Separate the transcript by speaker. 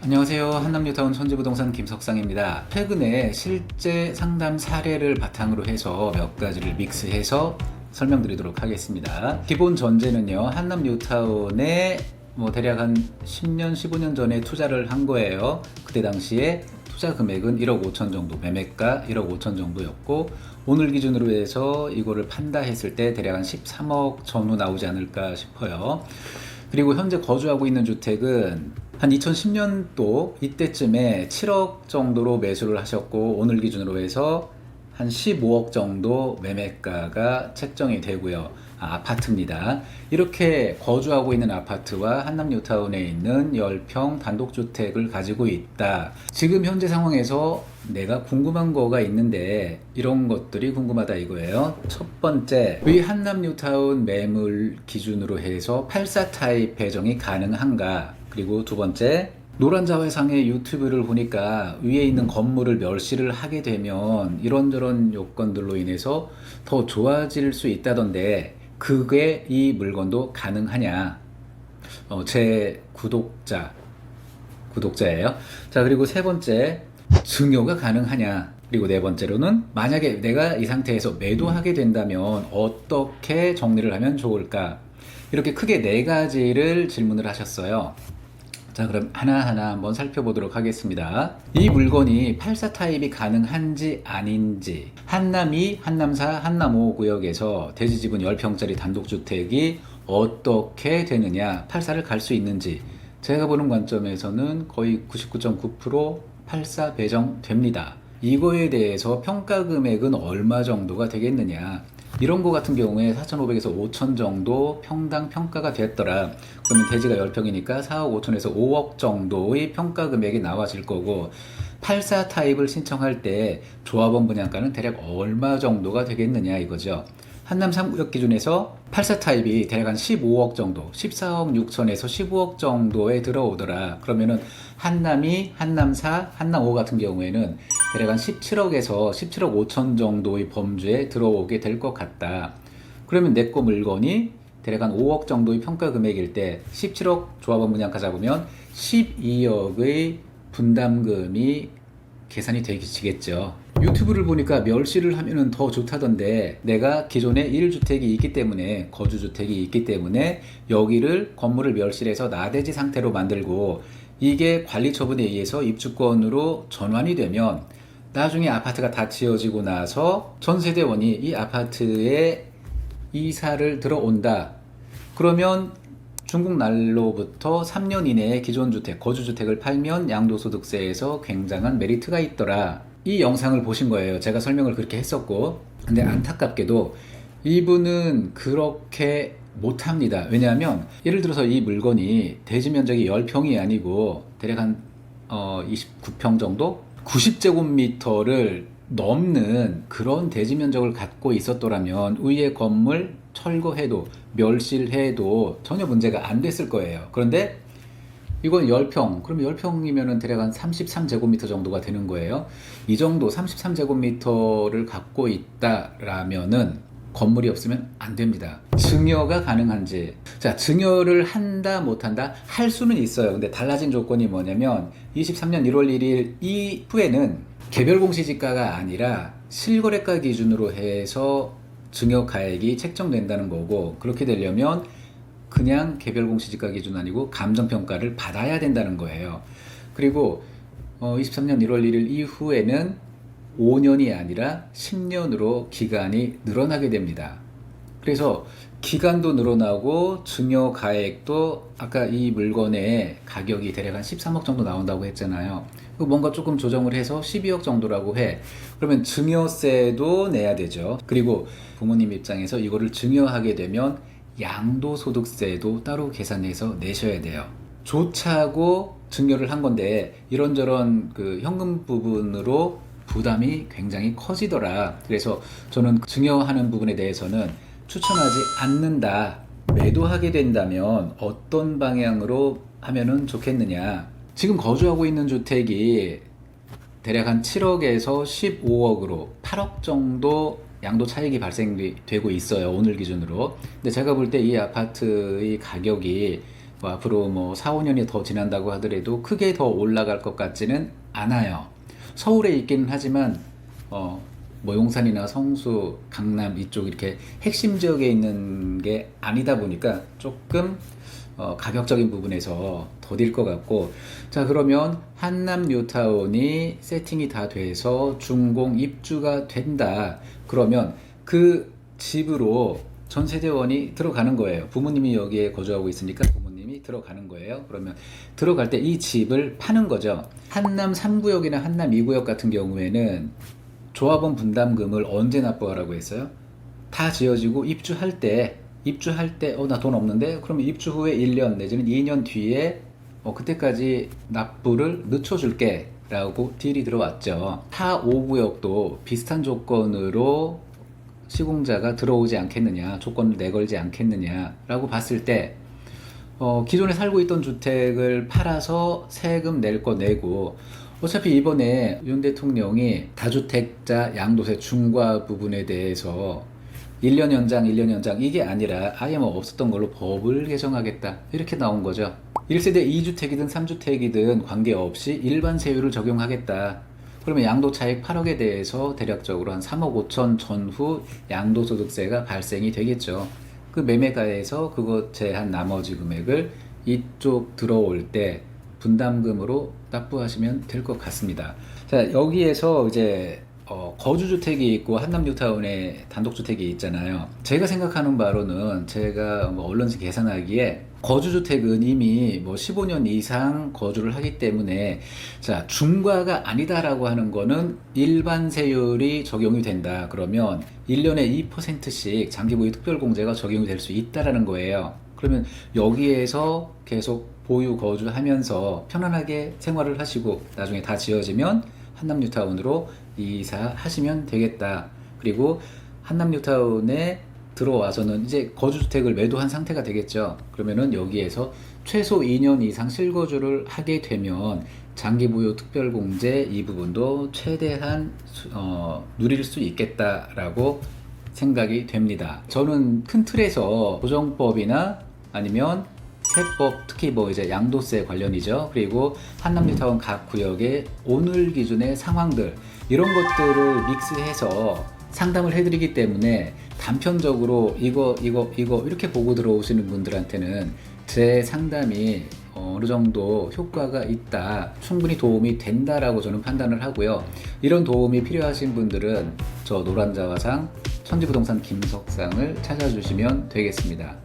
Speaker 1: 안녕하세요. 한남뉴타운 천지부동산 김석상입니다. 최근에 실제 상담 사례를 바탕으로 해서 몇 가지를 믹스해서 설명드리도록 하겠습니다. 기본 전제는요, 한남뉴타운에 대략 한 10년, 15년 전에 투자를 한 거예요. 그때 당시에 투자 금액은 1억 5천 정도, 매매가 1억 5천 정도였고, 오늘 기준으로 해서 이거를 판다 했을 때 대략 한 13억 전후 나오지 않을까 싶어요. 그리고 현재 거주하고 있는 주택은 한 2010년도 이때쯤에 7억 정도로 매수를 하셨고, 오늘 기준으로 해서 한 15억 정도 매매가가 책정이 되고요. 아파트입니다. 이렇게 거주하고 있는 아파트와 한남뉴타운에 있는 10평 단독주택을 가지고 있다. 지금 현재 상황에서 내가 궁금한 거가 있는데 이런 것들이 궁금하다 이거예요. 첫 번째, 위 한남뉴타운 매물 기준으로 해서 84 타입 배정이 가능한가? 그리고 두 번째, 노란 자회상의 유튜브를 보니까 위에 있는 건물을 멸시를 하게 되면 이런저런 요건들로 인해서 더 좋아질 수 있다던데 그게 이 물건도 가능하냐? 제 구독자예요. 자, 그리고 세 번째, 증여가 가능하냐? 그리고 네 번째로는 만약에 내가 이 상태에서 매도하게 된다면 어떻게 정리를 하면 좋을까? 이렇게 크게 네 가지를 질문을 하셨어요. 자, 그럼 하나하나 한번 살펴보도록 하겠습니다. 이 물건이 84 타입이 가능한지 아닌지, 한남2, 한남4, 한남5 구역에서 대지지분 10평짜리 단독주택이 어떻게 되느냐, 84를 갈 수 있는지, 제가 보는 관점에서는 거의 99.9% 84 배정됩니다. 이거에 대해서 평가 금액은 얼마 정도가 되겠느냐, 이런 거 같은 경우에 4,500에서 5,000 정도 평당 평가가 됐더라. 그러면 대지가 10평이니까 4억 5천에서 5억 정도의 평가 금액이 나와질 거고, 84 타입을 신청할 때 조합원 분양가는 대략 얼마 정도가 되겠느냐 이거죠. 한남 3구역 기준에서 84 타입이 대략 한 15억 정도, 14억 6천에서 15억 정도에 들어오더라. 그러면은 한남이, 한남4, 한남5 같은 경우에는 대략 한 17억에서 17억 5천 정도의 범주에 들어오게 될 것 같다. 그러면 내 거 물건이 대략 한 5억 정도의 평가 금액일 때 17억 조합원 분양가 잡으면 12억의 분담금이 계산이 되겠죠. 유튜브를 보니까 멸시를 하면은 더 좋다던데, 내가 기존에 1주택이 있기 때문에, 거주주택이 있기 때문에 여기를 건물을 멸실해서 나대지 상태로 만들고 이게 관리처분에 의해서 입주권으로 전환이 되면 나중에 아파트가 다 지어지고 나서 전세대원이 이 아파트에 이사를 들어온다. 그러면 중국 날로부터 3년 이내에 기존 주택, 거주주택을 팔면 양도소득세에서 굉장한 메리트가 있더라. 이 영상을 보신 거예요. 제가 설명을 그렇게 했었고. 근데 안타깝게도 이분은 그렇게 못합니다. 왜냐하면 예를 들어서 이 물건이 대지 면적이 10평이 아니고 대략 한 29평 정도? 90제곱미터를 넘는 그런 대지 면적을 갖고 있었더라면 위에 건물 철거해도 멸실해도 전혀 문제가 안 됐을 거예요. 그런데 이건 10평, 그러면 10평이면 대략 한 33제곱미터 정도가 되는 거예요. 이 정도 33제곱미터를 갖고 있다라면은 건물이 없으면 안 됩니다. 증여가 가능한지. 자, 증여를 한다 못한다? 할 수는 있어요. 근데 달라진 조건이 뭐냐면 23년 1월 1일 이후에는 개별 공시지가가 아니라 실거래가 기준으로 해서 증여가액이 책정된다는 거고, 그렇게 되려면 그냥 개별 공시지가 기준 아니고 감정평가를 받아야 된다는 거예요. 그리고 23년 1월 1일 이후에는 5년이 아니라 10년으로 기간이 늘어나게 됩니다. 그래서 기간도 늘어나고 증여가액도 아까 이 물건의 가격이 대략 한 13억 정도 나온다고 했잖아요. 뭔가 조금 조정을 해서 12억 정도라고 해. 그러면 증여세도 내야 되죠. 그리고 부모님 입장에서 이거를 증여하게 되면 양도소득세도 따로 계산해서 내셔야 돼요. 좋자고 증여를 한 건데 이런저런 그 현금 부분으로 부담이 굉장히 커지더라. 그래서 저는 증여하는 부분에 대해서는 추천하지 않는다. 매도하게 된다면 어떤 방향으로 하면은 좋겠느냐. 지금 거주하고 있는 주택이 대략 한 7억에서 15억으로 8억 정도 양도 차익이 발생되고 있어요. 오늘 기준으로. 근데 제가 볼 때 이 아파트의 가격이 뭐 앞으로 뭐 4, 5년이 더 지난다고 하더라도 크게 더 올라갈 것 같지는 않아요. 서울에 있기는 하지만 뭐 용산이나 성수, 강남 이쪽 이렇게 핵심 지역에 있는 게 아니다 보니까 조금 가격적인 부분에서 더딜 것 같고, 자 그러면 한남 뉴타운이 세팅이 다 돼서 준공 입주가 된다. 그러면 그 집으로 전 세대원이 들어가는 거예요. 부모님이 여기에 거주하고 있으니까 부모님이 들어가는 거예요. 그러면 들어갈 때 이 집을 파는 거죠. 한남 3구역이나 한남 2구역 같은 경우에는 조합원 분담금을 언제 납부하라고 했어요? 다 지어지고 입주할 때 나 돈 없는데 그러면 입주 후에 1년 내지는 2년 뒤에 그때까지 납부를 늦춰줄게 라고 딜이 들어왔죠. 타 5구역도 비슷한 조건으로 시공자가 들어오지 않겠느냐, 조건을 내걸지 않겠느냐 라고 봤을 때 기존에 살고 있던 주택을 팔아서 세금 낼 거 내고, 어차피 이번에 윤 대통령이 다주택자 양도세 중과 부분에 대해서 1년 연장 이게 아니라 아예 뭐 없었던 걸로 법을 개정하겠다 이렇게 나온 거죠. 1세대 2주택이든 3주택이든 관계없이 일반 세율을 적용하겠다. 그러면 양도차익 8억에 대해서 대략적으로 한 3억 5천 전후 양도소득세가 발생이 되겠죠. 그 매매가에서 그거 제한 나머지 금액을 이쪽 들어올 때 분담금으로 납부하시면 될 것 같습니다. 자, 여기에서 이제 거주주택이 있고 한남 뉴타운에 단독주택이 있잖아요. 제가 생각하는 바로는 제가 뭐 언론에서 계산하기에 거주주택은 이미 뭐 15년 이상 거주를 하기 때문에, 자 중과가 아니다라고 하는 거는 일반 세율이 적용이 된다. 그러면 1년에 2%씩 장기보유 특별공제가 적용이 될 수 있다라는 거예요. 그러면 여기에서 계속 보유 거주하면서 편안하게 생활을 하시고 나중에 다 지어지면 한남 뉴타운으로 이사하시면 되겠다. 그리고 한남 뉴타운에 들어와서는 이제 거주주택을 매도한 상태가 되겠죠. 그러면은 여기에서 최소 2년 이상 실거주를 하게 되면 장기보유 특별공제 이 부분도 최대한 누릴 수 있겠다라고 생각이 됩니다. 저는 큰 틀에서 조정법이나 아니면 세법, 특히 뭐 이제 양도세 관련이죠. 그리고 한남 뉴타운 각 구역의 오늘 기준의 상황들, 이런 것들을 믹스해서 상담을 해드리기 때문에 단편적으로 이거 이렇게 보고 들어오시는 분들한테는 제 상담이 어느 정도 효과가 있다, 충분히 도움이 된다라고 저는 판단을 하고요. 이런 도움이 필요하신 분들은 저 노란자화상 천지부동산 김석상을 찾아주시면 되겠습니다.